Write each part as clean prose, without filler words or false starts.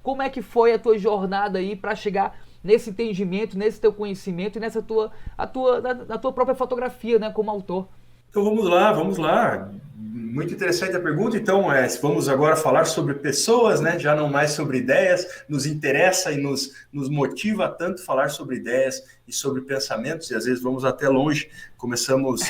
Como é que foi a tua jornada aí para chegar nesse entendimento, nesse teu conhecimento e nessa na tua própria fotografia, né, como autor? Então vamos lá, vamos lá. Muito interessante a pergunta. Então, vamos agora falar sobre pessoas, né? Já não mais sobre ideias. Nos interessa e nos motiva tanto falar sobre ideias e sobre pensamentos, e às vezes vamos até longe. Começamos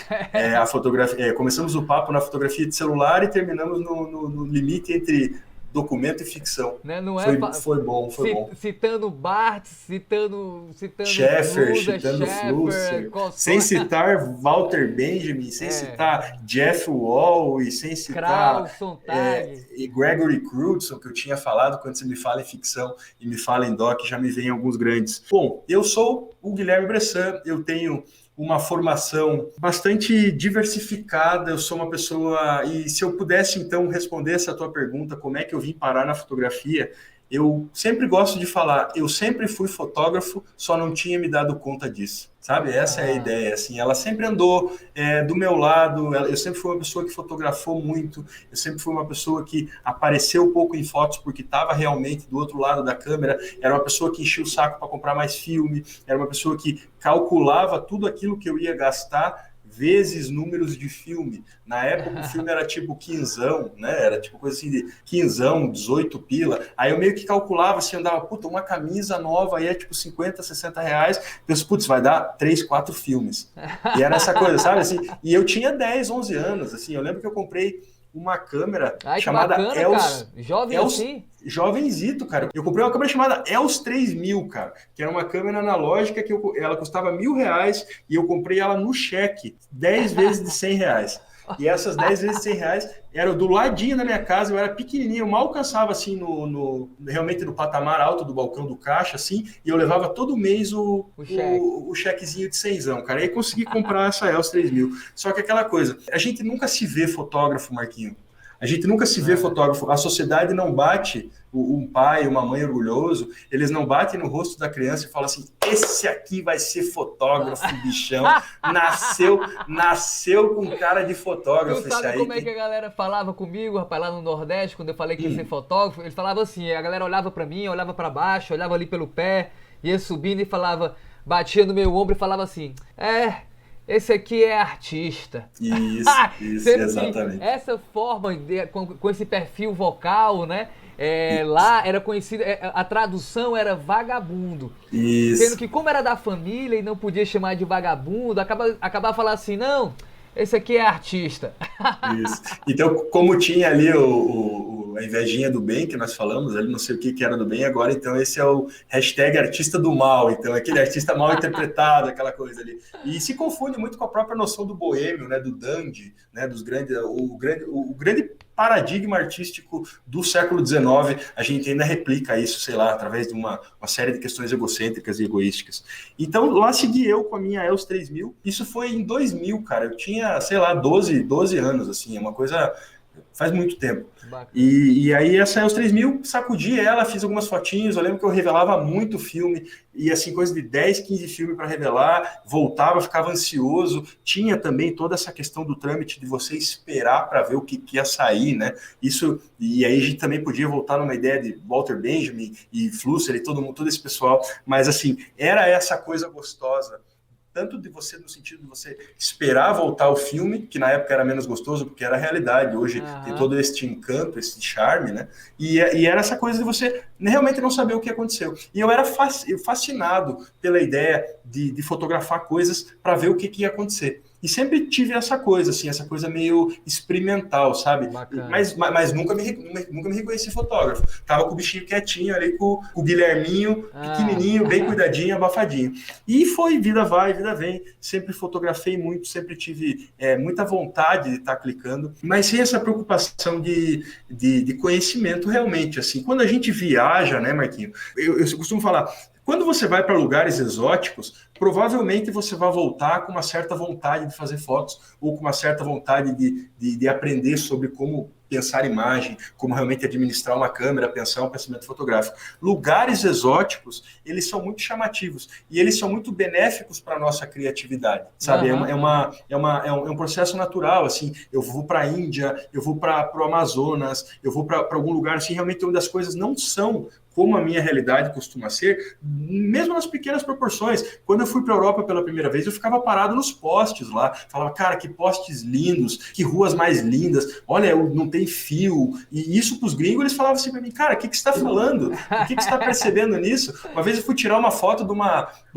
a fotografia, começamos o papo na fotografia de celular e terminamos no limite entre documento e ficção. Né? Não é Foi bom, foi bom. citando Barthes, citando Scheffer, Flusser, citando Scheffer, Flusser, sem citar Walter Benjamin, sem citar Jeff Wall e sem citar Krauss, Sontag. Gregory Crewdson, que eu tinha falado. Quando você me fala em ficção e me fala em doc, já me vem alguns grandes. Bom, eu sou o Guilherme Bressan, eu tenho uma formação bastante diversificada, eu sou uma pessoa, e se eu pudesse então responder essa tua pergunta, como é que eu vim parar na fotografia, eu sempre gosto de falar, eu sempre fui fotógrafo, só não tinha me dado conta disso, sabe? Essa é a ideia, assim, ela sempre andou do meu lado, eu sempre fui uma pessoa que fotografou muito, eu sempre fui uma pessoa que apareceu pouco em fotos porque estava realmente do outro lado da câmera, era uma pessoa que enchia o saco para comprar mais filme, era uma pessoa que calculava tudo aquilo que eu ia gastar vezes números de filme. Na época o filme era tipo quinzão, né? Era tipo coisa assim de quinzão, 18 pila. Aí eu meio que calculava assim, eu dava, puta, uma camisa nova aí é tipo 50, 60 reais. Penso, putz, vai dar 3, 4 filmes. E era essa coisa, sabe? Assim, e eu tinha 10, 11 anos, assim. Eu lembro que eu comprei uma câmera chamada bacana, cara. Jovem assim? Jovenzito, cara. Eu comprei uma câmera chamada EOS 3000, cara, que era uma câmera analógica que ela custava R$ 1.000 e eu comprei ela no cheque, 10 vezes de R$ 100. E essas 10 vezes R$ 100 eram do ladinho da minha casa, eu era pequenininho, eu mal alcançava assim realmente no patamar alto do balcão do caixa, assim, e eu levava todo mês o chequezinho de cenzão, cara. E aí consegui comprar essa EOS 3000. Só que aquela coisa, a gente nunca se vê fotógrafo, Marquinho. A gente nunca se vê fotógrafo. A sociedade não bate, um pai, uma mãe orgulhoso, eles não batem no rosto da criança e falam assim, esse aqui vai ser fotógrafo, bichão. Nasceu com cara de fotógrafo. Tu sabe esse aí. como é que a galera falava comigo, rapaz, lá no Nordeste, quando eu falei que ia ser fotógrafo? Eles falavam assim, a galera olhava pra mim, olhava pra baixo, olhava ali pelo pé, ia subindo e falava, batia no meu ombro e falava assim, esse aqui é artista. Isso, exatamente. Essa forma, com esse perfil vocal, né? Lá era conhecido, a tradução era vagabundo. Isso. Sendo que como era da família e não podia chamar de vagabundo, acabava falando assim, não, esse aqui é artista. Isso. Então, como tinha ali a invejinha do bem que nós falamos, ali não sei o que era do bem, agora então esse é o hashtag artista do mal, então aquele artista mal interpretado, aquela coisa ali. E se confunde muito com a própria noção do boêmio, né, do dandy, né, o grande paradigma artístico do século XIX, a gente ainda replica isso, sei lá, através de uma série de questões egocêntricas e egoísticas. Então, lá segui eu com a minha EOS 3000, isso foi em 2000, cara, eu tinha, sei lá, 12 anos, assim, é uma coisa... Faz muito tempo. E aí essa EOS 3000, sacudi ela, fiz algumas fotinhos, eu lembro que eu revelava muito filme, e assim, coisa de 10, 15 filmes para revelar, voltava, ficava ansioso, tinha também toda essa questão do trâmite de você esperar para ver o que ia sair, né? Isso, e aí a gente também podia voltar numa ideia de Walter Benjamin e Flusser e todo esse pessoal, mas assim, era essa coisa gostosa, tanto de você no sentido de você esperar voltar o filme, que na época era menos gostoso, porque era a realidade, hoje tem todo esse encanto, esse charme, né? E era essa coisa de você realmente não saber o que aconteceu. E eu era fascinado pela ideia de fotografar coisas para ver o que ia acontecer. E sempre tive essa coisa, assim, essa coisa meio experimental, sabe? Mas nunca me reconheci fotógrafo. Tava com o bichinho quietinho ali, com o Guilherminho, pequenininho, bem cuidadinho, abafadinho. E foi, vida vai, vida vem. Sempre fotografei muito, sempre tive muita vontade de estar clicando, mas sem essa preocupação de conhecimento realmente, assim. Quando a gente viaja, né, Marquinho? Eu costumo falar, quando você vai para lugares exóticos, provavelmente você vai voltar com uma certa vontade de fazer fotos ou com uma certa vontade de aprender sobre como pensar imagem, como realmente administrar uma câmera, pensar um pensamento fotográfico. Lugares exóticos, eles são muito chamativos e eles são muito benéficos para a nossa criatividade, sabe? É um processo natural, assim, eu vou para a Índia, eu vou para o Amazonas, eu vou para algum lugar, assim, realmente onde as coisas não são como a minha realidade costuma ser, mesmo nas pequenas proporções. Quando eu fui para a Europa pela primeira vez, eu ficava parado nos postes lá, falava, cara, que postes lindos, que ruas mais lindas, olha, não tem fio, e isso para os gringos, eles falavam assim para mim, cara, o que você está falando? O que você está percebendo nisso? Uma vez eu fui tirar uma foto de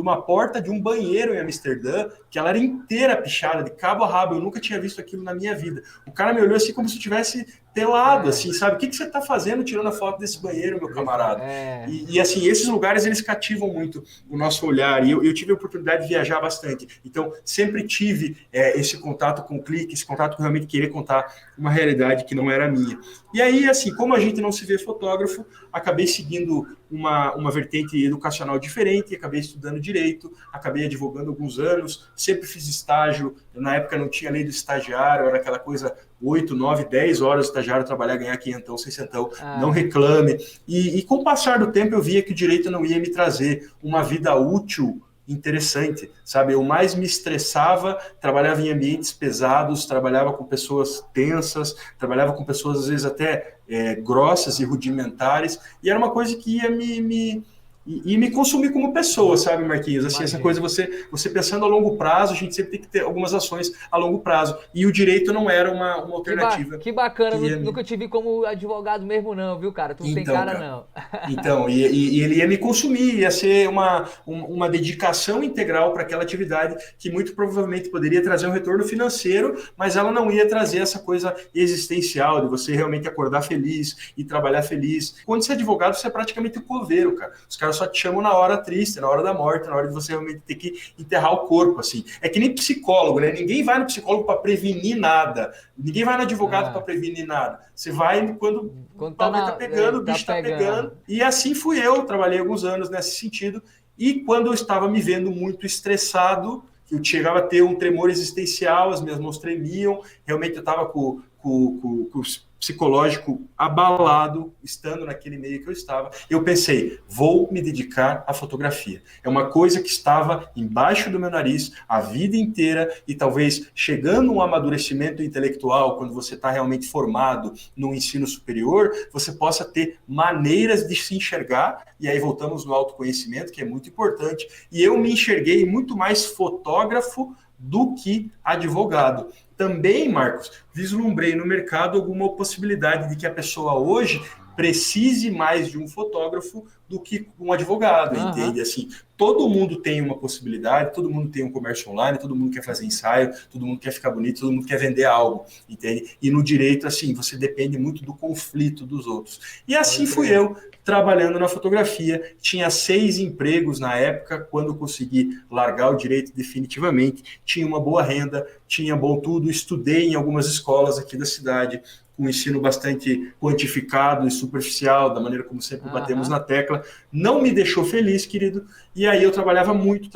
uma porta de um banheiro em Amsterdã, que ela era inteira pichada, de cabo a rabo, eu nunca tinha visto aquilo na minha vida. O cara me olhou assim como se eu tivesse pelado, assim, sabe? O que você está fazendo tirando a foto desse banheiro, meu camarada? E assim, esses lugares, eles cativam muito o nosso olhar, e eu tive a oportunidade de viajar bastante. Então, sempre tive esse contato com o clique, esse contato com realmente querer contar uma realidade que não era minha. E aí, assim, como a gente não se vê fotógrafo, acabei seguindo uma vertente educacional diferente, acabei estudando direito, acabei advogando alguns anos, sempre fiz estágio, na época não tinha lei do estagiário, era aquela coisa 8, 9, 10 horas de estagiário trabalhar, ganhar quinhentão, seiscentão, não reclame. E com o passar do tempo eu via que o direito não ia me trazer uma vida útil interessante, sabe? Eu mais me estressava, trabalhava em ambientes pesados, trabalhava com pessoas tensas, trabalhava com pessoas às vezes até grossas e rudimentares, e era uma coisa que ia me consumir como pessoa, sabe, Marquinhos? Assim, essa coisa, você pensando a longo prazo, a gente sempre tem que ter algumas ações a longo prazo. E o direito não era uma alternativa. Que bacana, nunca te vi como advogado mesmo não, viu, cara? Tu não tem cara não. Então, e ele ia me consumir, ia ser uma dedicação integral para aquela atividade que muito provavelmente poderia trazer um retorno financeiro, mas ela não ia trazer essa coisa existencial de você realmente acordar feliz e trabalhar feliz. Quando você é advogado, você é praticamente um coveiro, cara. Os caras só te chamam na hora triste, na hora da morte, na hora de você realmente ter que enterrar o corpo, assim. É que nem psicólogo, né? Ninguém vai no psicólogo para prevenir nada. Ninguém vai no advogado para prevenir nada. Você vai quando tá pegando, o bicho tá pegando. E assim fui eu, trabalhei alguns anos nesse sentido. E quando eu estava me vendo muito estressado, eu chegava a ter um tremor existencial, as minhas mãos tremiam, realmente eu estava com o psicológico abalado, estando naquele meio que eu estava, eu pensei, vou me dedicar à fotografia. É uma coisa que estava embaixo do meu nariz a vida inteira e talvez chegando a um amadurecimento intelectual, quando você está realmente formado no ensino superior, você possa ter maneiras de se enxergar, e aí voltamos no autoconhecimento, que é muito importante, e eu me enxerguei muito mais fotógrafo do que advogado. Também, Marcos, vislumbrei no mercado alguma possibilidade de que a pessoa hoje precise mais de um fotógrafo do que um advogado, entende? Assim, todo mundo tem uma possibilidade, todo mundo tem um comércio online, todo mundo quer fazer ensaio, todo mundo quer ficar bonito, todo mundo quer vender algo, entende? E no direito, assim, você depende muito do conflito dos outros. E assim fui eu, trabalhando na fotografia, tinha 6 empregos na época, quando consegui largar o direito definitivamente, tinha uma boa renda, tinha bom tudo, estudei em algumas escolas aqui da cidade, com um ensino bastante quantificado e superficial, da maneira como sempre batemos na tecla, não me deixou feliz, querido, e aí eu trabalhava muito,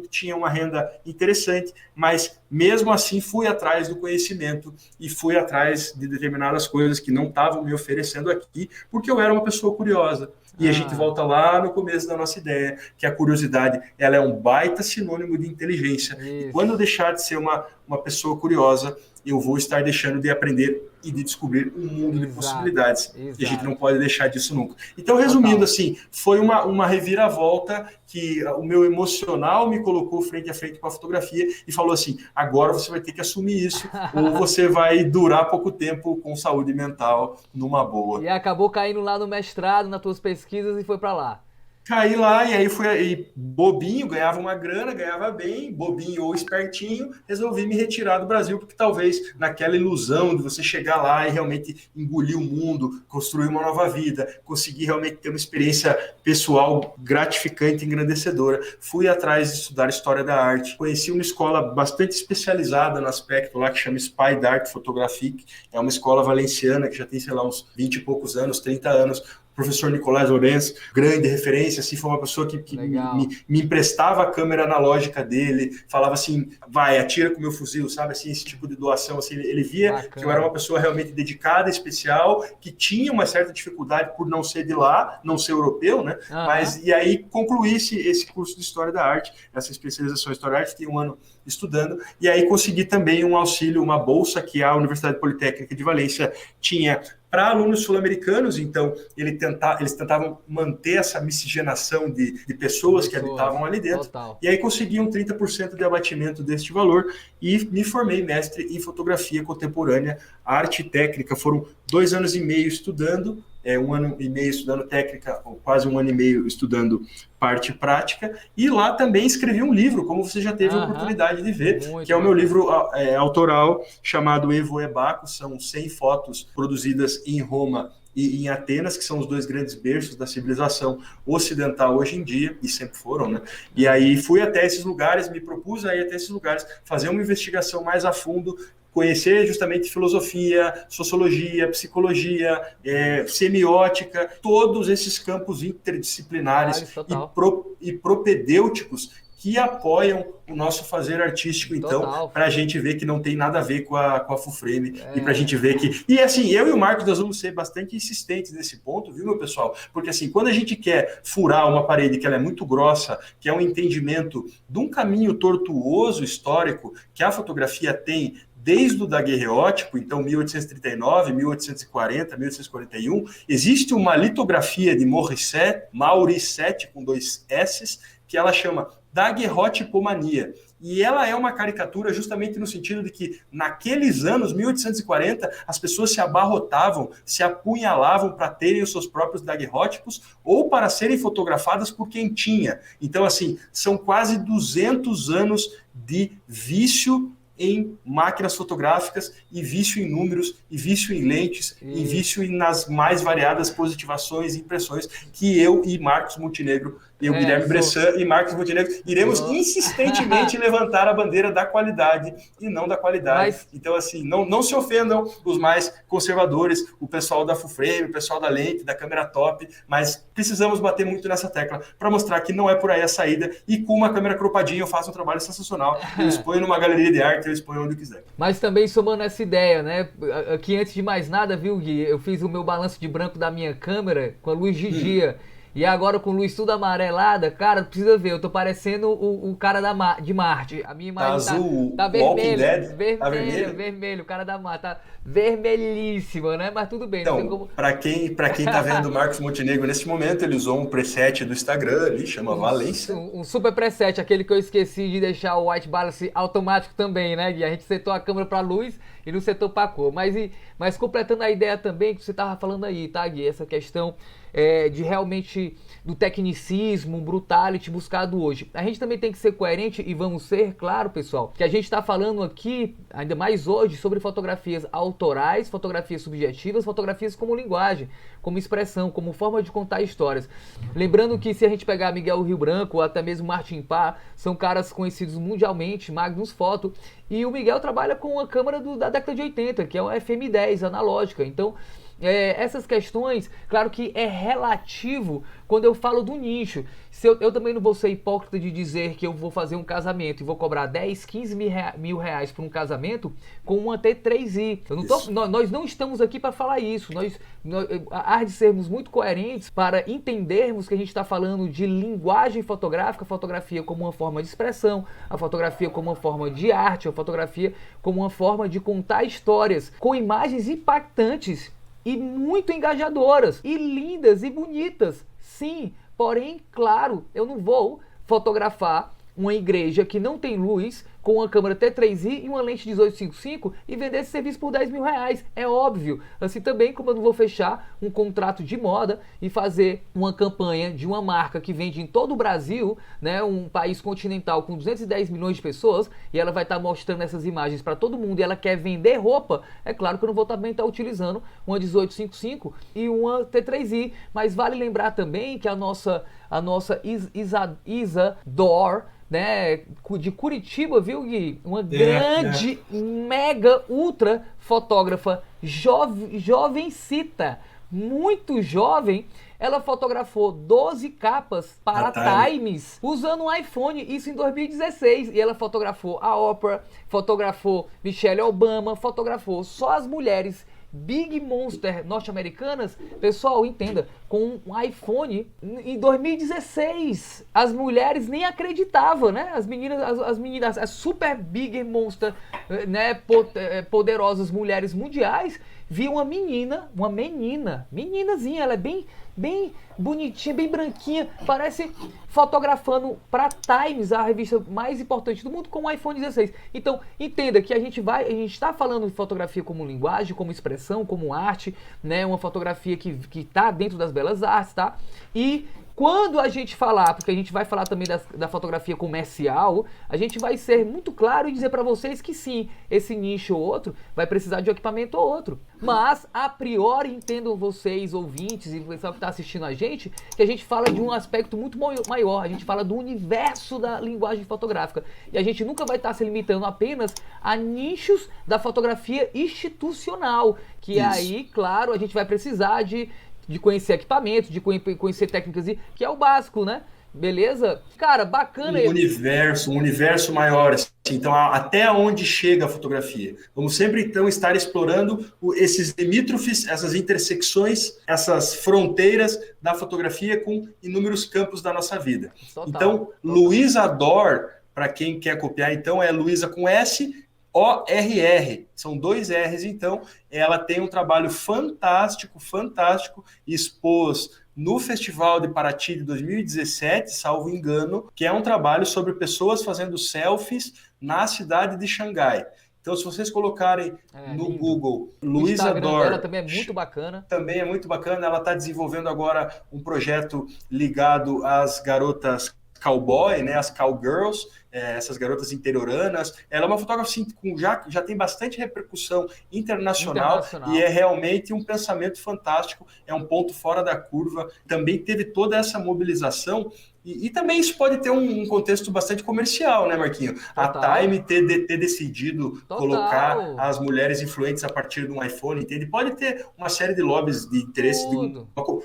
tinha uma renda interessante, mas mesmo assim fui atrás do conhecimento e fui atrás de determinadas coisas que não estavam me oferecendo aqui, porque eu era uma pessoa curiosa. E a gente volta lá no começo da nossa ideia, que a curiosidade ela é um baita sinônimo de inteligência. Isso. E quando eu deixar de ser uma pessoa curiosa, eu vou estar deixando de aprender e de descobrir um mundo de possibilidades. E a gente não pode deixar disso nunca. Então, resumindo, assim, foi uma reviravolta que o meu emocional me colocou frente a frente com a fotografia e falou assim, agora você vai ter que assumir isso ou você vai durar pouco tempo com saúde mental numa boa. E acabou caindo lá no mestrado, nas tuas pesquisas e foi para lá. Caí lá e aí fui bobinho, ganhava uma grana, ganhava bem, bobinho ou espertinho, resolvi me retirar do Brasil, porque talvez naquela ilusão de você chegar lá e realmente engolir o mundo, construir uma nova vida, conseguir realmente ter uma experiência pessoal gratificante e engrandecedora. Fui atrás de estudar História da Arte, conheci uma escola bastante especializada no aspecto lá, que chama Spy d'Art Photographique, é uma escola valenciana que já tem, sei lá, uns 20 e poucos anos, 30 anos, professor Nicolás Lourenço, grande referência, assim, foi uma pessoa que me emprestava a câmera analógica dele, falava assim, vai, atira com o meu fuzil, sabe, assim, esse tipo de doação, assim, ele via que eu era uma pessoa realmente dedicada, especial, que tinha uma certa dificuldade por não ser de lá, não ser europeu, né, mas, e aí concluí esse curso de História da Arte, essa especialização em História da Arte, fiquei um ano estudando, e aí consegui também um auxílio, uma bolsa que a Universidade Politécnica de Valência tinha para alunos sul-americanos. Então, eles tentavam manter essa miscigenação de pessoas que habitavam ali dentro. Total. E aí conseguiam 30% de abatimento deste valor e me formei mestre em fotografia contemporânea, arte e técnica. Foram 2 anos e meio estudando, 1 ano e meio estudando técnica, quase 1 ano e meio estudando parte prática, e lá também escrevi um livro, como você já teve a oportunidade de ver, que é o meu livro autoral, chamado Evo e Baco. São 100 fotos produzidas em Roma e em Atenas, que são os 2 grandes berços da civilização ocidental hoje em dia, e sempre foram, né? E aí fui até esses lugares, me propus a ir até esses lugares, fazer uma investigação mais a fundo, conhecer justamente filosofia, sociologia, psicologia, semiótica, todos esses campos interdisciplinares e propedêuticos que apoiam o nosso fazer artístico, então, para a gente ver que não tem nada a ver com a Full Frame, e para a gente ver que... E assim, eu e o Marcos, nós vamos ser bastante insistentes nesse ponto, viu, meu pessoal? Porque assim, quando a gente quer furar uma parede que ela é muito grossa, que é um entendimento de um caminho tortuoso histórico que a fotografia tem desde o daguerreótipo, então 1839, 1840, 1841, existe uma litografia de Mauricet, com 2 S's, que ela chama daguerreotipomania. E ela é uma caricatura justamente no sentido de que, naqueles anos, 1840, as pessoas se abarrotavam, se apunhalavam para terem os seus próprios daguerreótipos ou para serem fotografadas por quem tinha. Então, assim, são quase 200 anos de vício em máquinas fotográficas, e vício em números, e vício em lentes, e vício nas mais variadas positivações e impressões que eu e Marcos Montenegro, Guilherme Bressan e Marcos Montenegro, iremos insistentemente levantar a bandeira da qualidade e não da qualidade. Então, assim, não se ofendam os mais conservadores, o pessoal da Full Frame, o pessoal da lente, da câmera top, mas precisamos bater muito nessa tecla para mostrar que não é por aí a saída, e com uma câmera cropadinha eu faço um trabalho sensacional, eu exponho numa galeria de arte, eu exponho onde eu quiser. Mas também somando essa ideia, né, aqui antes de mais nada, viu, Gui, eu fiz o meu balanço de branco da minha câmera com a luz de dia. E agora com luz tudo amarelada, cara, precisa ver, eu tô parecendo o cara de Marte. A minha imagem azul, tá vermelho, vermelho, o cara da Marte, tá vermelhíssima, né? Mas tudo bem. Então, como... pra quem tá vendo o Marcos Montenegro nesse momento, ele usou um preset do Instagram ali, chama Valência. Um super preset, aquele que eu esqueci de deixar o white balance automático também, né, Gui? A gente setou a câmera pra luz e não setou pra cor. Mas completando a ideia também que você tava falando aí, tá, Gui? Essa questão de realmente do tecnicismo, brutality buscado hoje. A gente também tem que ser coerente e vamos ser, claro, pessoal, que a gente está falando aqui, ainda mais hoje, sobre fotografias autorais, fotografias subjetivas, fotografias como linguagem, como expressão, como forma de contar histórias. Lembrando que se a gente pegar Miguel Rio Branco ou até mesmo Martin Parr, são caras conhecidos mundialmente, Magnus Photo, e o Miguel trabalha com a câmera da década de 80, que é uma FM10 analógica. Então, essas questões, claro que é relativo quando eu falo do nicho. Eu também não vou ser hipócrita de dizer que eu vou fazer um casamento e vou cobrar 10, 15 mil reais por um casamento com uma T3i. Nós não estamos aqui para falar isso. Há de sermos muito coerentes para entendermos que a gente está falando de linguagem fotográfica, a fotografia como uma forma de expressão, a fotografia como uma forma de arte, a fotografia como uma forma de contar histórias com imagens impactantes e muito engajadoras, e lindas e bonitas, sim. Porém, claro, eu não vou fotografar uma igreja que não tem luz com uma câmera T3i e uma lente 1855 e vender esse serviço por 10 mil reais. É óbvio. Assim também como eu não vou fechar um contrato de moda e fazer uma campanha de uma marca que vende em todo o Brasil, né, um país continental com 210 milhões de pessoas, e ela vai estar mostrando essas imagens para todo mundo e ela quer vender roupa. É claro que eu não vou também estar utilizando uma 1855 e uma T3i. Mas vale lembrar também que a nossa Isadora, né, de Curitiba, viu, Gui? Uma grande, mega, ultra fotógrafa, jovencita, muito jovem. Ela fotografou 12 capas para Times usando um iPhone, isso em 2016. E ela fotografou a Oprah, fotografou Michelle Obama, fotografou só as mulheres Big Monster norte-americanas, pessoal, entenda, com um iPhone em 2016. As mulheres nem acreditavam, né? As meninas, as super Big Monster, né, poderosas mulheres mundiais, vi uma meninazinha, ela é bem bonitinha, bem branquinha, parece fotografando para Times, a revista mais importante do mundo, com o iPhone 16. Então, entenda que a gente está falando de fotografia como linguagem, como expressão, como arte, né? Uma fotografia que está dentro das belas artes, tá? E quando a gente falar, porque a gente vai falar também da fotografia comercial, a gente vai ser muito claro e dizer para vocês que sim, esse nicho ou outro vai precisar de um equipamento ou outro. Mas, a priori, entendam vocês, ouvintes e o pessoal que está assistindo a gente, que a gente fala de um aspecto muito maior. A gente fala do universo da linguagem fotográfica. E a gente nunca vai estar se limitando apenas a nichos da fotografia institucional. Que aí, claro, a gente vai precisar de conhecer equipamentos, de conhecer técnicas, que é o básico, né? Beleza? Cara, bacana. Um universo maior, assim, então até onde chega a fotografia. Vamos sempre, então, estar explorando esses limítrofes, essas intersecções, essas fronteiras da fotografia com inúmeros campos da nossa vida. Total, então, Luísa Dor, para quem quer copiar, então, é Luísa com S, ORR, são 2 R's, então ela tem um trabalho fantástico, expôs no Festival de Paraty de 2017, salvo engano, que é um trabalho sobre pessoas fazendo selfies na cidade de Xangai. Então, se vocês colocarem no Google, Luísa Dor... dela também é muito bacana. Também é muito bacana, ela está desenvolvendo agora um projeto ligado às garotas cowboy, né, as cowgirls, essas garotas interioranas. Ela é uma fotógrafa assim, já tem bastante repercussão internacional e é realmente um pensamento fantástico, é um ponto fora da curva. Também teve toda essa mobilização e também isso pode ter um contexto bastante comercial, né, Marquinho? Total. A Time ter decidido colocar as mulheres influentes a partir de um iPhone, entende? Pode ter uma série de lobbies de interesse,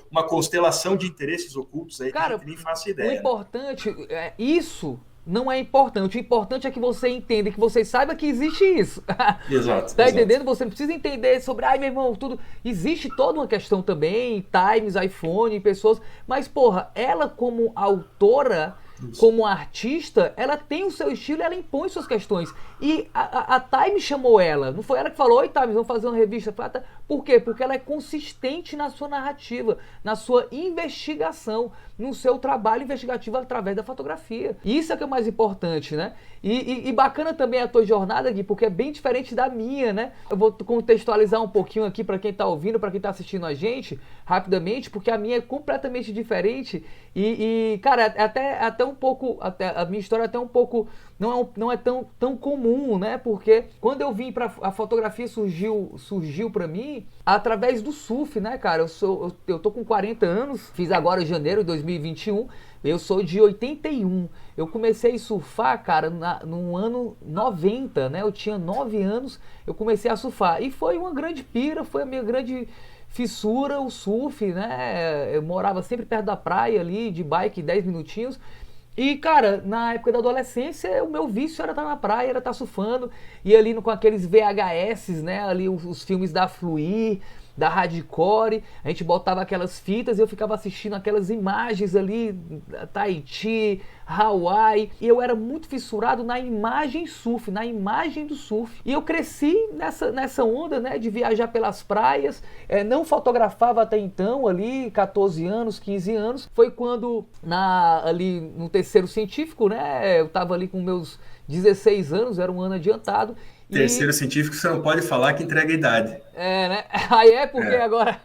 uma constelação de interesses ocultos aí, cara, que a gente nem faça ideia. O importante é isso. Não é importante. O importante é que você entenda, que você saiba que existe isso. Exato. Tá entendendo? Você não precisa entender sobre, meu irmão, tudo. Existe toda uma questão também, Times, iPhone, pessoas. Mas, porra, ela como autora, como artista, ela tem o seu estilo e ela impõe suas questões. E a Time chamou ela. Não foi ela que falou, oi, Time, vamos fazer uma revista. Por quê? Porque ela é consistente na sua narrativa, na sua investigação, no seu trabalho investigativo através da fotografia. Isso é que é o mais importante, né? E bacana também a tua jornada, Gui, porque é bem diferente da minha, né? Eu vou contextualizar um pouquinho aqui para quem tá ouvindo, para quem tá assistindo a gente, rapidamente, porque a minha é completamente diferente cara, até um pouco, a minha história é até um pouco, não é tão comum, né? Porque quando eu vim a fotografia surgiu para mim através do surf, né, cara? Eu tô com 40 anos, fiz agora em janeiro de 2021, eu sou de 81. Eu comecei a surfar, cara, no ano 90, né? Eu tinha 9 anos, eu comecei a surfar. E foi uma grande pira, foi a minha grande fissura, o surf, né? Eu morava sempre perto da praia ali, de bike, 10 minutinhos. E, cara, na época da adolescência, o meu vício era estar na praia, era estar surfando. E ali com aqueles VHS, né? Ali os filmes da Fluir, da Hardcore, a gente botava aquelas fitas e eu ficava assistindo aquelas imagens ali, Tahiti, Hawaii, e eu era muito fissurado na imagem surf, na imagem do surf. E eu cresci nessa onda, né, de viajar pelas praias, não fotografava até então, ali, 14 anos, 15 anos. Foi quando, ali no terceiro científico, né, eu tava ali com meus 16 anos, era um ano adiantado. Terceiro científico, você não pode falar que entrega a idade. Né? Aí porque agora...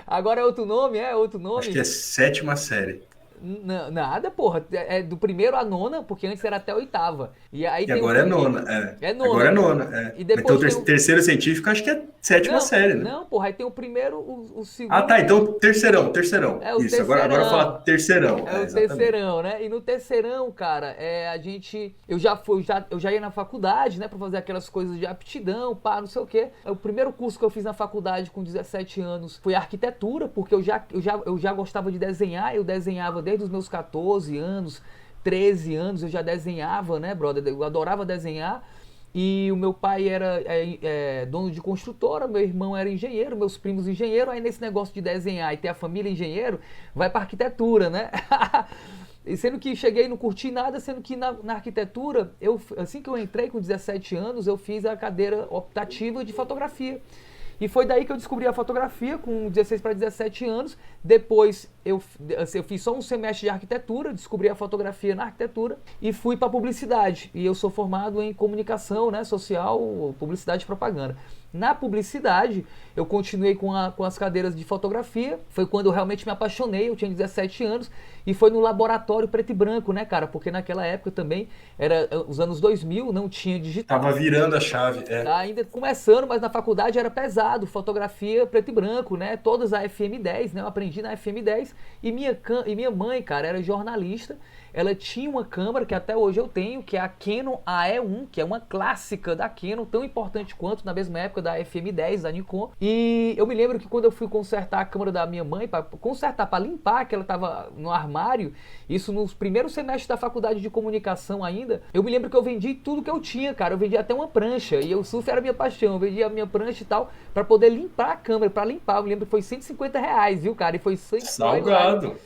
agora é outro nome, Outro nome? Acho que é 7ª série. Não, nada, porra. É do primeiro à nona, porque antes era até a 8ª. E agora é nona. É nona. Agora é nona. E depois então, terceiro científico, acho que é 7ª série, né? Não, porra. Aí tem o primeiro, o segundo... Ah, tá. Então, terceirão. Isso, terceirão. Agora fala terceirão. É o terceirão, né? E no terceirão, cara, eu já ia na faculdade, né? Pra fazer aquelas coisas de aptidão, não sei o quê. O primeiro curso que eu fiz na faculdade com 17 anos foi arquitetura, porque eu já gostava de desenhar. Eu desenhava desde os meus 14 anos, 13 anos, eu já desenhava, né, brother? Eu adorava desenhar. E o meu pai era dono de construtora, meu irmão era engenheiro, meus primos engenheiro. Aí nesse negócio de desenhar e ter a família engenheiro, vai pra arquitetura, né? E sendo que cheguei e não curti nada, sendo que na arquitetura, assim que eu entrei com 17 anos, eu fiz a cadeira optativa de fotografia. E foi daí que eu descobri a fotografia, com 16 para 17 anos. Depois eu fiz só um semestre de arquitetura, descobri a fotografia na arquitetura e fui para publicidade. E eu sou formado em comunicação, né, social, publicidade e propaganda. Na publicidade, eu continuei com as cadeiras de fotografia. Foi quando eu realmente me apaixonei, eu tinha 17 anos. E foi no laboratório preto e branco, né, cara? Porque naquela época também, era os anos 2000, não tinha digital. Tava virando a chave, Ainda começando, mas na faculdade era pesado, fotografia preto e branco, né? Todas a FM10, né? Eu aprendi na FM10. E minha mãe, cara, era jornalista. Ela tinha uma câmera que até hoje eu tenho, que é a Canon AE1, que é uma clássica da Canon, tão importante quanto na mesma época da FM10, da Nikon. E eu me lembro que quando eu fui consertar a câmera da minha mãe, para limpar, que ela estava no armário, isso nos primeiros semestres da faculdade de comunicação ainda, eu me lembro que eu vendi tudo que eu tinha, cara. Eu vendi até uma prancha, e o surf era a minha paixão. Eu vendi a minha prancha e tal, para poder limpar a câmera, para limpar. Eu me lembro que foi R$150, viu, cara? E foi salgado.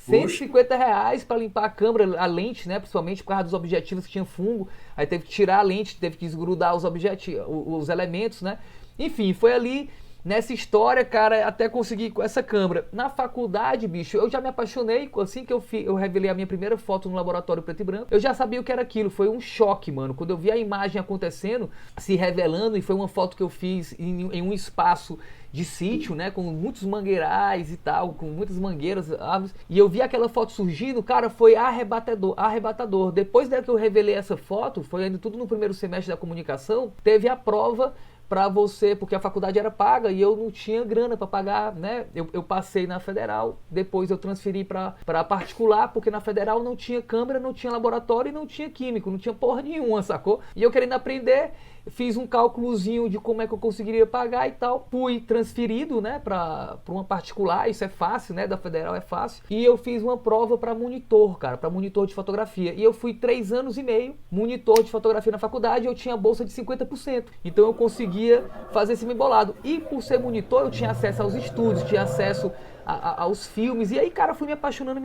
R$150 para limpar a câmera, a lente, né? Principalmente por causa dos objetivos que tinha fungo. Aí teve que tirar a lente, teve que desgrudar os elementos, né? Enfim, foi ali nessa história, cara, até conseguir com essa câmera. Na faculdade, bicho, eu já me apaixonei. Assim que eu revelei a minha primeira foto no laboratório preto e branco, eu já sabia o que era aquilo. Foi um choque, mano. Quando eu vi a imagem acontecendo, se revelando, e foi uma foto que eu fiz em um espaço de sítio, né, com muitos mangueirais e tal, com muitas mangueiras, árvores, e eu vi aquela foto surgindo, cara, foi arrebatador. Depois que eu revelei essa foto, foi ainda tudo no primeiro semestre da comunicação, teve a prova para você, porque a faculdade era paga e eu não tinha grana para pagar, né? Eu passei na federal, depois eu transferi para particular, porque na federal não tinha câmera, não tinha laboratório e não tinha químico, não tinha porra nenhuma, sacou? E eu querendo aprender, fiz um cálculozinho de como é que eu conseguiria pagar e tal, fui transferido, né, para uma particular, isso é fácil, né, da federal é fácil, e eu fiz uma prova para monitor, cara, para monitor de fotografia, e eu fui 3 anos e meio monitor de fotografia na faculdade, e eu tinha bolsa de 50%, então eu conseguia fazer esse embolado, e por ser monitor eu tinha acesso aos estudos, tinha acesso aos filmes, e aí, cara, fui me apaixonando.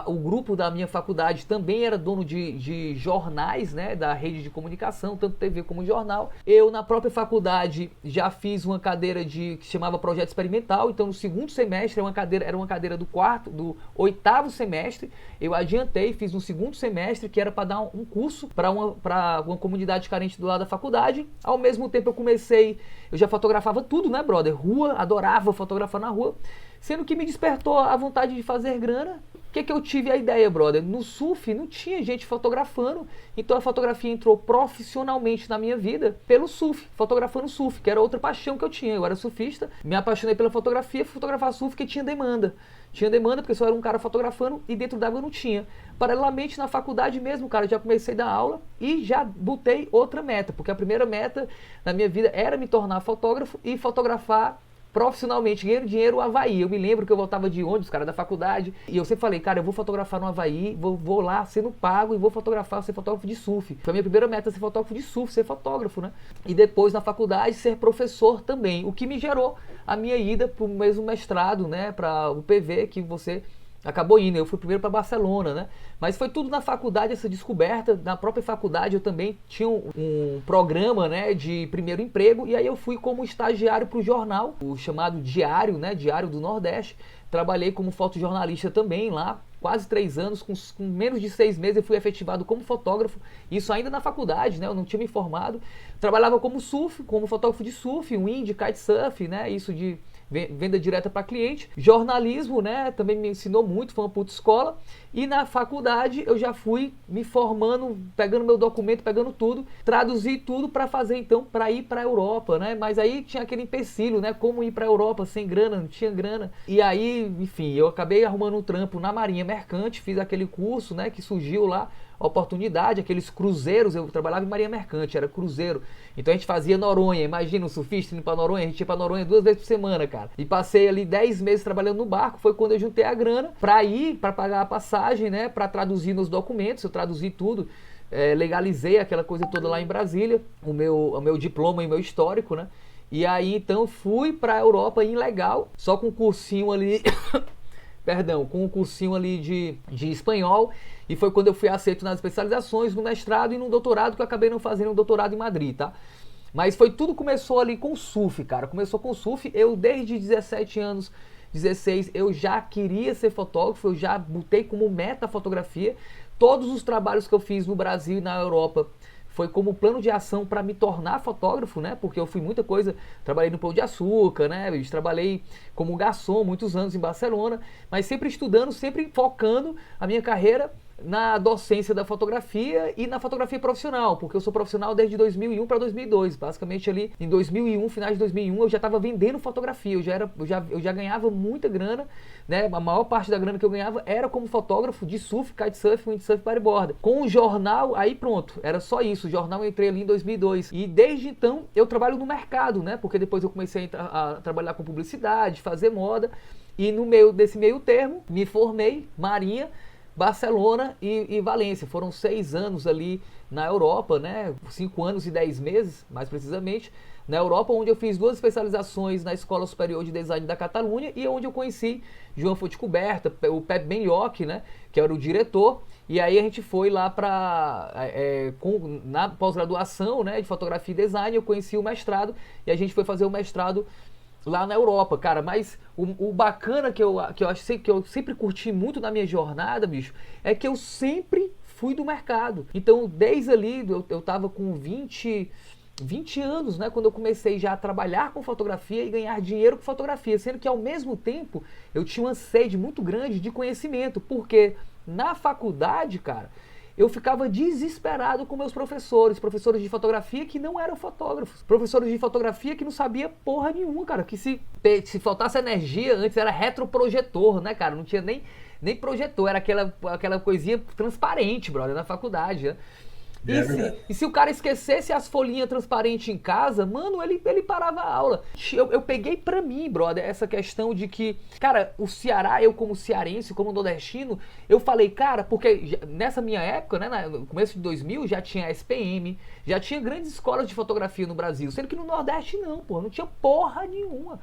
O grupo da minha faculdade também era dono de jornais, né, da rede de comunicação, tanto TV como jornal. Eu, na própria faculdade, já fiz uma cadeira que chamava Projeto Experimental, então no segundo semestre, era uma cadeira do 8º semestre, eu adiantei, fiz no segundo semestre, que era para dar um curso para uma comunidade carente do lado da faculdade. Ao mesmo tempo eu já fotografava tudo, né, brother? Rua, adorava fotografar na rua, sendo que me despertou a vontade de fazer grana. O que eu tive a ideia, brother? No surf não tinha gente fotografando, então a fotografia entrou profissionalmente na minha vida pelo surf, fotografando surf, que era outra paixão que eu tinha. Eu era surfista, me apaixonei pela fotografia, fotografar surf, porque tinha demanda. Tinha demanda porque só era um cara fotografando e dentro d'água não tinha. Paralelamente, na faculdade mesmo, cara, já comecei a dar aula e já botei outra meta, porque a primeira meta na minha vida era me tornar fotógrafo e fotografar profissionalmente, ganhando dinheiro no Havaí. Eu me lembro que eu voltava de ônibus, cara, da faculdade, e eu sempre falei, cara, eu vou fotografar no Havaí, vou lá sendo pago e vou fotografar, ser fotógrafo de surf. Foi a minha primeira meta, ser fotógrafo de surf, ser fotógrafo, né? E depois, na faculdade, ser professor também, o que me gerou a minha ida para o mesmo mestrado, né, para o PV, que você acabou indo. Eu fui primeiro para Barcelona, né? Mas foi tudo na faculdade, essa descoberta. Na própria faculdade eu também tinha um programa, né, de primeiro emprego, e aí eu fui como estagiário para o jornal, o chamado Diário, né, Diário do Nordeste. Trabalhei como fotojornalista também lá, quase 3 anos, com menos de 6 meses eu fui efetivado como fotógrafo, isso ainda na faculdade, né, eu não tinha me formado. Trabalhava como fotógrafo de surf, wind, kitesurf, né, isso de venda direta para cliente. Jornalismo, né, também me ensinou muito, foi uma puta escola. E na faculdade eu já fui me formando, pegando meu documento, pegando tudo, traduzi tudo para fazer então, para ir para a Europa, né? Mas aí tinha aquele empecilho, né? Como ir para a Europa sem grana, não tinha grana. E aí, enfim, eu acabei arrumando um trampo na Marinha Mercante, fiz aquele curso, né, que surgiu lá, oportunidade, aqueles cruzeiros. Eu trabalhava em Marinha Mercante, era cruzeiro. Então a gente fazia Noronha, imagina um surfista indo pra Noronha, a gente ia pra Noronha 2 vezes por semana, cara. E passei ali 10 meses trabalhando no barco, foi quando eu juntei a grana pra ir, pra pagar a passagem, né, pra traduzir nos documentos, eu traduzi tudo, legalizei aquela coisa toda lá em Brasília, o meu diploma e o meu histórico, né. E aí então fui pra Europa ilegal, só com um cursinho ali... Perdão, com um cursinho ali de espanhol, e foi quando eu fui aceito nas especializações, no mestrado e no doutorado, que eu acabei não fazendo um doutorado em Madrid, tá? Mas foi tudo começou ali com o surf, cara. Começou com o surf. Eu desde 17 anos, 16, eu já queria ser fotógrafo, eu já botei como meta a fotografia. Todos os trabalhos que eu fiz no Brasil e na Europa foi como plano de ação para me tornar fotógrafo, né? Porque eu fui muita coisa, trabalhei no Pão de Açúcar, né? Eu trabalhei como garçom muitos anos em Barcelona, mas sempre estudando, sempre focando a minha carreira na docência da fotografia e na fotografia profissional, porque eu sou profissional desde 2001 para 2002, basicamente ali em 2001, finais de 2001, eu já estava vendendo fotografia, eu já ganhava muita grana, né? A maior parte da grana que eu ganhava era como fotógrafo de surf, kitesurf, windsurf, bodyboard. Com o jornal, aí pronto, era só isso, o jornal eu entrei ali em 2002 e desde então eu trabalho no mercado, né? Porque depois eu comecei a trabalhar com publicidade, fazer moda e no meio desse meio termo me formei, Marinha, Barcelona e Valência. Foram 6 anos ali na Europa, né? 5 anos e 10 meses, mais precisamente, na Europa, onde eu fiz 2 especializações na Escola Superior de Design da Catalunha e onde eu conheci João Fontecoberta, o Pepe Benlioch, né? Que era o diretor. E aí a gente foi lá para na pós-graduação, né, de fotografia e design, eu conheci o mestrado e a gente foi fazer o mestrado lá na Europa, cara. Mas o bacana que eu sempre curti muito na minha jornada, bicho, é que eu sempre fui do mercado. Então, desde ali, eu tava com 20 anos, né, quando eu comecei já a trabalhar com fotografia e ganhar dinheiro com fotografia, sendo que ao mesmo tempo eu tinha uma sede muito grande de conhecimento, porque na faculdade, cara, eu ficava desesperado com meus professores de fotografia que não eram fotógrafos, professores de fotografia que não sabia porra nenhuma, cara, que se faltasse energia, antes era retroprojetor, né, cara, não tinha nem projetor, era aquela coisinha transparente, brother, na faculdade, né? E se o cara esquecesse as folhinhas transparentes em casa, mano, ele parava a aula. Eu peguei pra mim, brother, essa questão de que, cara, o Ceará, eu como cearense, como nordestino, eu falei, cara, porque nessa minha época, né, no começo de 2000, já tinha a SPM, já tinha grandes escolas de fotografia no Brasil, sendo que no Nordeste não, porra, não tinha porra nenhuma.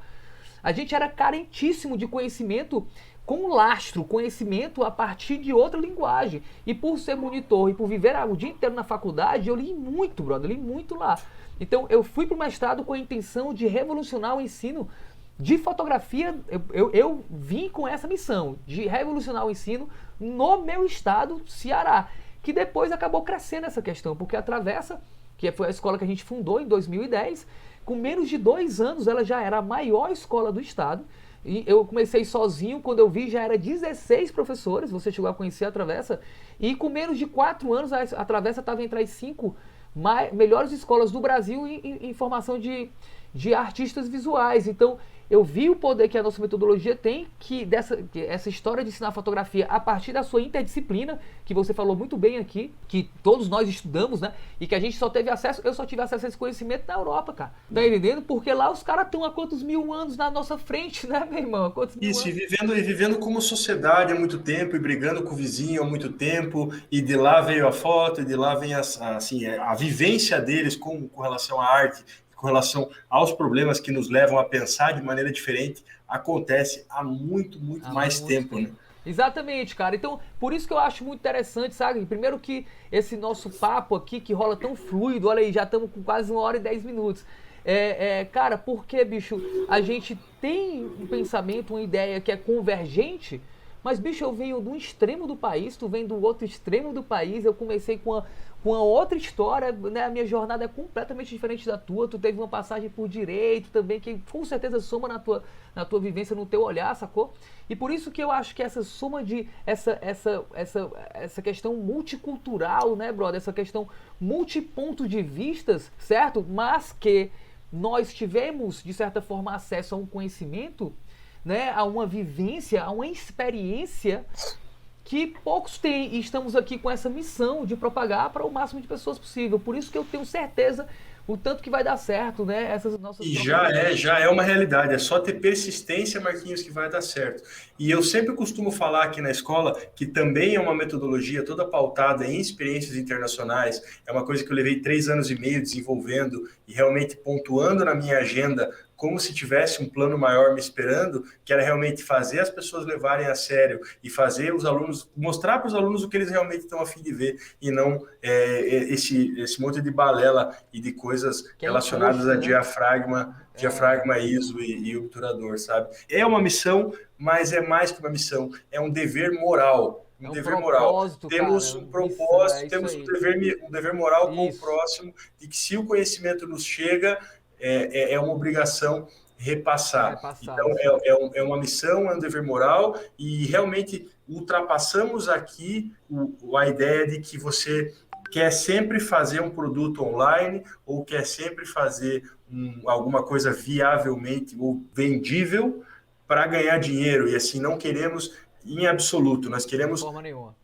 A gente era carentíssimo de conhecimento com lastro, conhecimento a partir de outra linguagem. E por ser monitor e por viver o dia inteiro na faculdade, eu li muito, brother, eu li muito lá. Então eu fui para o mestrado com a intenção de revolucionar o ensino de fotografia. Eu vim com essa missão de revolucionar o ensino no meu estado, Ceará, que depois acabou crescendo essa questão, porque a Travessa, que foi a escola que a gente fundou em 2010, com menos de 2 anos ela já era a maior escola do estado. E eu comecei sozinho, quando eu vi já era 16 professores, você chegou a conhecer a Travessa, e com menos de 4 anos a Travessa estava entre as 5 melhores escolas do Brasil em formação de artistas visuais. Então eu vi o poder que a nossa metodologia tem, que essa história de ensinar fotografia a partir da sua interdisciplina, que você falou muito bem aqui, que todos nós estudamos, né? E que a gente só teve acesso, eu só tive acesso a esse conhecimento na Europa, cara. Tá entendendo? Porque lá os caras estão há quantos mil anos na nossa frente, né, meu irmão? Quantos mil Isso, anos? e vivendo como sociedade há muito tempo, e brigando com o vizinho há muito tempo, e de lá veio a foto, e de lá vem a vivência deles com relação à arte, com relação aos problemas que nos levam a pensar de maneira diferente, acontece há muito mais tempo, né? Exatamente, cara. Então, por isso que eu acho muito interessante, sabe? Primeiro que esse nosso papo aqui, que rola tão fluido, olha aí, já estamos com quase 1 hora e 10 minutos. Cara, porque, bicho, a gente tem um pensamento, uma ideia que é convergente, mas, bicho, eu venho de um extremo do país, tu vem do outro extremo do país, eu comecei com uma outra história, né? A minha jornada é completamente diferente da tua, tu teve uma passagem por direito também, que com certeza soma na tua vivência, no teu olhar, sacou? E por isso que eu acho que essa soma de essa questão multicultural, né, brother? Essa questão multiponto de vistas, certo? Mas que nós tivemos, de certa forma, acesso a um conhecimento, né, a uma vivência, a uma experiência que poucos têm, e estamos aqui com essa missão de propagar para o máximo de pessoas possível. Por isso que eu tenho certeza o tanto que vai dar certo, né? Essas nossas E já é uma realidade, é só ter persistência, Marquinhos, que vai dar certo. E eu sempre costumo falar aqui na escola que também é uma metodologia toda pautada em experiências internacionais, é uma coisa que eu levei 3 anos e meio desenvolvendo e realmente pontuando na minha agenda como se tivesse um plano maior me esperando, que era realmente fazer as pessoas levarem a sério e fazer os alunos, mostrar para os alunos o que eles realmente estão a fim de ver, e não esse monte de balela e de coisas relacionadas a diafragma, ISO e obturador, sabe? É uma missão, mas é mais que uma missão, é um dever moral. Um dever moral. Temos um propósito, temos um dever moral com o próximo, de que se o conhecimento nos chega, é uma obrigação repassar. Então, é uma missão, é um dever moral, e realmente ultrapassamos aqui a ideia de que você quer sempre fazer um produto online ou quer sempre fazer alguma coisa viavelmente ou vendível para ganhar dinheiro, e assim, não queremos em absoluto, nós queremos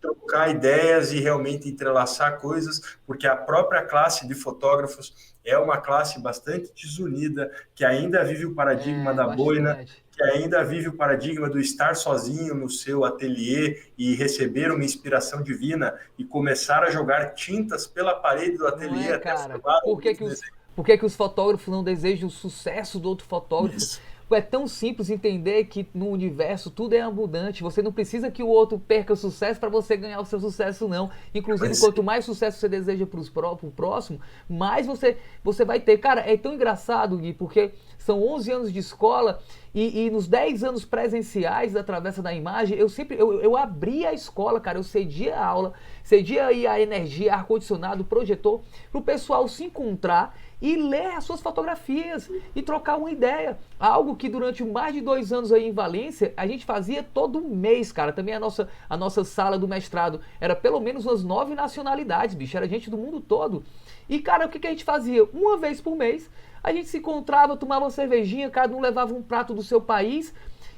trocar ideias e realmente entrelaçar coisas, porque a própria classe de fotógrafos é uma classe bastante desunida, que ainda vive o paradigma da boina, que ainda vive o paradigma do estar sozinho no seu ateliê e receber uma inspiração divina e começar a jogar tintas pela parede do ateliê até formar Por que os fotógrafos não desejam o sucesso do outro fotógrafo? Isso. É tão simples entender que no universo tudo é abundante. Você não precisa que o outro perca sucesso para você ganhar o seu sucesso, não. Inclusive, quanto mais sucesso você deseja para o próximo, mais você vai ter. Cara, é tão engraçado, Gui, porque são 11 anos de escola e nos 10 anos presenciais da Travessa da Imagem, eu abria a escola, cara, eu cedia a aula, cedia aí a energia, ar-condicionado, projetor, para o pessoal se encontrar e ler as suas fotografias e trocar uma ideia. Algo que durante mais de 2 anos aí em Valência, a gente fazia todo mês, cara. Também a nossa sala do mestrado era pelo menos umas 9 nacionalidades, bicho. Era gente do mundo todo. E, cara, o que a gente fazia? Uma vez por mês, a gente se encontrava, tomava uma cervejinha, cada um levava um prato do seu país.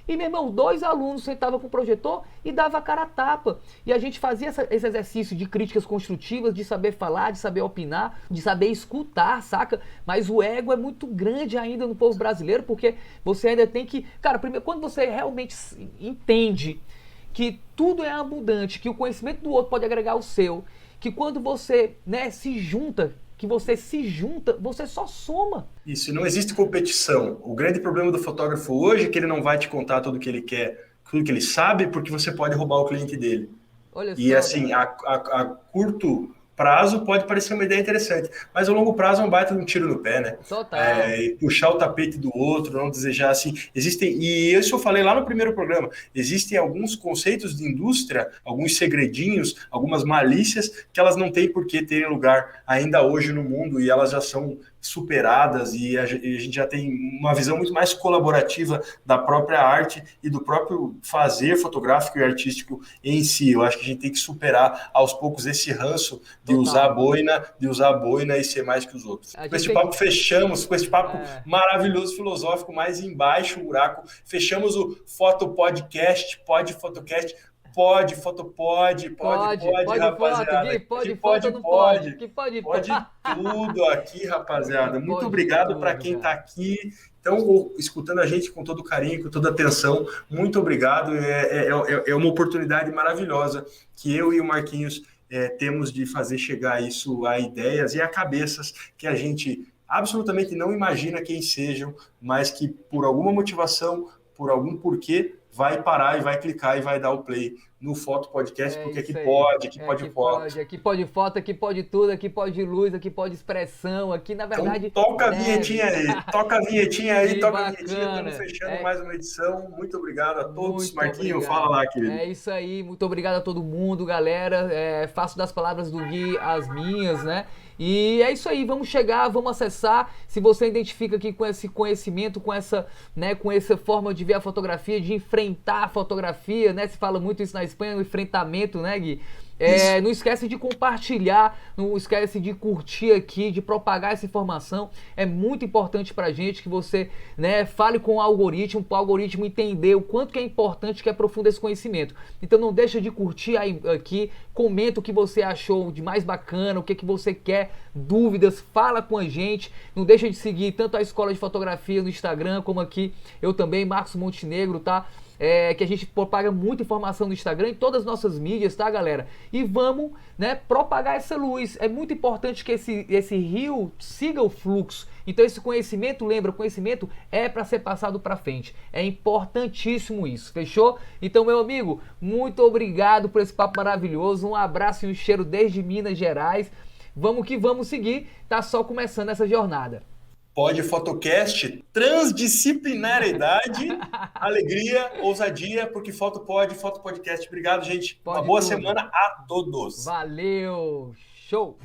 E, meu irmão, 2 alunos sentavam com o projetor e dava a cara a tapa. E a gente fazia esse exercício de críticas construtivas, de saber falar, de saber opinar, de saber escutar, saca? Mas o ego é muito grande ainda no povo brasileiro, porque você ainda tem que... Cara, primeiro, quando você realmente entende que tudo é abundante, que o conhecimento do outro pode agregar o seu, que quando você, se junta... você só soma. Isso, não existe competição. O grande problema do fotógrafo hoje é que ele não vai te contar tudo que ele quer, tudo que ele sabe, porque você pode roubar o cliente dele. Olha e só, assim, a curto prazo pode parecer uma ideia interessante, mas a longo prazo é um baita de um tiro no pé, né? Total. Puxar o tapete do outro, não desejar assim. E isso eu falei lá no primeiro programa, existem alguns conceitos de indústria, alguns segredinhos, algumas malícias que elas não têm por que terem lugar ainda hoje no mundo, e elas já são superadas, e a gente já tem uma visão muito mais colaborativa da própria arte e do próprio fazer fotográfico e artístico em si. Eu acho que a gente tem que superar aos poucos esse ranço de usar a boina e ser mais que os outros. Com esse papo fechamos, com esse papo maravilhoso, filosófico, mais embaixo o buraco, fechamos o Fotopodcast, Fotocast. Pode, rapaziada. Pode tudo aqui, rapaziada. Muito obrigado para quem está aqui. Então, escutando a gente com todo carinho, com toda atenção, muito obrigado. É uma oportunidade maravilhosa que eu e o Marquinhos temos de fazer chegar isso a ideias e a cabeças que a gente absolutamente não imagina quem sejam, mas que por alguma motivação, por algum porquê, vai parar e vai clicar e vai dar o play no Foto Podcast, porque aqui pode foto. Aqui pode foto, aqui pode tudo, aqui pode luz, aqui pode expressão, aqui na verdade... Então, toca a vinhetinha aí, estamos fechando mais uma edição. Muito obrigado a todos. Marquinhos, fala lá, querido. É isso aí, muito obrigado a todo mundo, galera. Faço das palavras do Gui as minhas, né? E é isso aí, vamos chegar, vamos acessar. Se você identifica aqui com esse conhecimento, com essa forma de ver a fotografia, de enfrentar a fotografia, né? Se fala muito isso na Espanha, o enfrentamento, né, Gui? Não esquece de compartilhar, não esquece de curtir aqui, de propagar essa informação. É muito importante pra gente que você, fale com o algoritmo, para o algoritmo entender o quanto que é importante, que é profundo esse conhecimento. Então não deixa de curtir aí, aqui, comenta o que você achou de mais bacana, o que você quer, dúvidas, fala com a gente. Não deixa de seguir tanto a Escola de Fotografia no Instagram, como aqui eu também, Marcos Montenegro, tá? que a gente propaga muita informação no Instagram, em todas as nossas mídias, tá, galera? E vamos, né, propagar essa luz. É muito importante que esse rio siga o fluxo. Então esse conhecimento, lembra, conhecimento é para ser passado para frente. É importantíssimo isso, fechou? Então, meu amigo, muito obrigado por esse papo maravilhoso. Um abraço e um cheiro desde Minas Gerais. Vamos que vamos seguir, tá só começando essa jornada. Pod Fotocast, transdisciplinariedade, alegria, ousadia, porque foto pode, foto podcast. Obrigado, gente. Pode Uma boa tudo. semana a todos. Valeu, show!